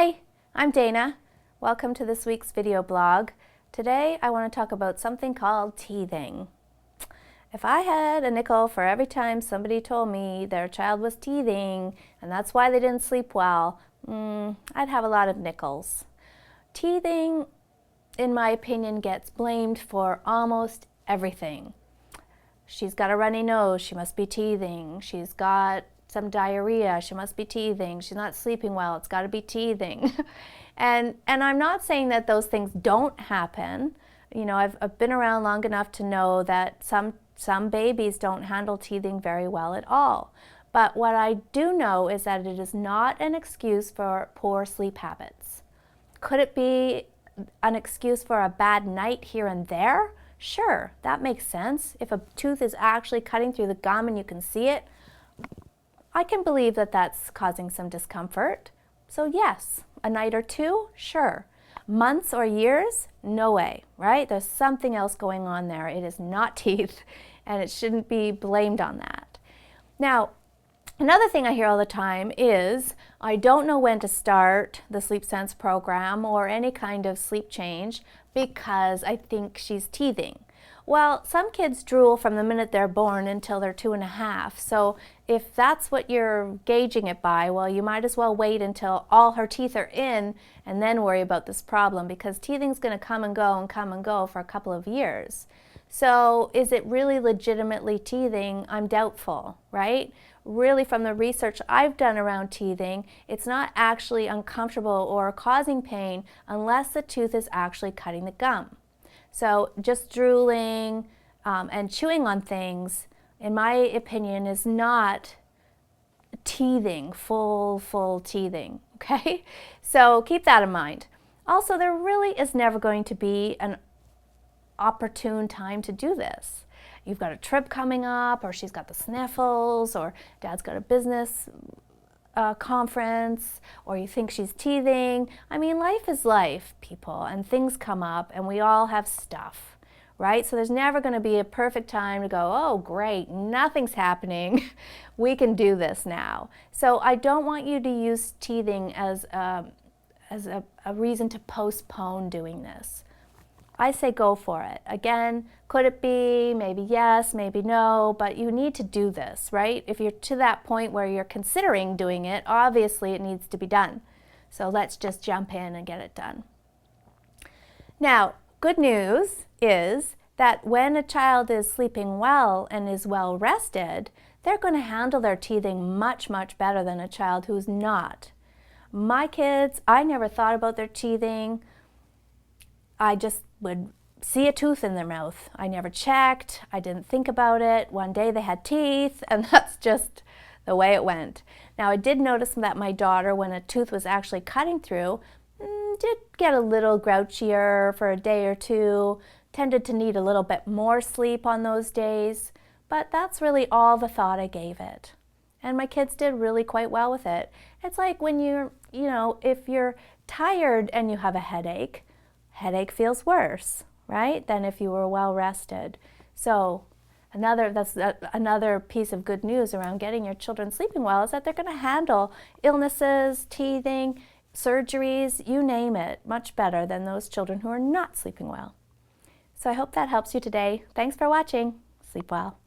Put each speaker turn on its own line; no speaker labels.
Hi, I'm Dana. Welcome to this week's video blog. Today I want to talk about something called teething. If I had a nickel for every time somebody told me their child was teething and that's why they didn't sleep well, I'd have a lot of nickels. Teething, in my opinion, gets blamed for almost everything. She's got a runny nose, she must be teething. She's got some diarrhea, she must be teething. She's not sleeping well, it's got to be teething. and I'm not saying that those things don't happen. You know, I've been around long enough to know that some babies don't handle teething very well at all. But what I do know is that it is not an excuse for poor sleep habits. Could it be an excuse for a bad night here and there? Sure, that makes sense. If a tooth is actually cutting through the gum and you can see it, I can believe that that's causing some discomfort. So yes, a night or two, sure. Months or years, no way, right? There's something else going on there. It is not teeth, and it shouldn't be blamed on that. Now, another thing I hear all the time is, I don't know when to start the Sleep Sense program or any kind of sleep change because I think she's teething. Well, some kids drool from the minute they're born until they're 2.5. So if that's what you're gauging it by, well, you might as well wait until all her teeth are in and then worry about this problem, because teething's going to come and go for a couple of years. So is it really legitimately teething? I'm doubtful, right? Really, from the research I've done around teething, it's not actually uncomfortable or causing pain unless the tooth is actually cutting the gum. So just drooling and chewing on things, in my opinion, is not teething, full teething, okay? So keep that in mind. Also, there really is never going to be an opportune time to do this. You've got a trip coming up, or she's got the sniffles, or dad's got a business conference, or you think she's teething. I mean, life is life, people, and things come up, and we all have stuff, right? So there's never going to be a perfect time to go, oh great, nothing's happening, we can do this now. So I don't want you to use teething as a reason to postpone doing this. I say go for it. Again, could it be? Maybe yes, maybe no, but you need to do this, right? If you're to that point where you're considering doing it, obviously it needs to be done. So let's just jump in and get it done. Now, good news is that when a child is sleeping well and is well rested, they're going to handle their teething much better than a child who's not. My kids, I never thought about their teething. I just would see a tooth in their mouth. I never checked, I didn't think about it. One day they had teeth, and that's just the way it went. Now, I did notice that my daughter, when a tooth was actually cutting through, did get a little grouchier for a day or two, tended to need a little bit more sleep on those days, but that's really all the thought I gave it. And my kids did really quite well with it. It's like when if you're tired and you have a headache feels worse, right, than if you were well rested. So that's another piece of good news around getting your children sleeping well, is that they're going to handle illnesses, teething, surgeries, you name it, much better than those children who are not sleeping well. So I hope that helps you today. Thanks for watching. Sleep well.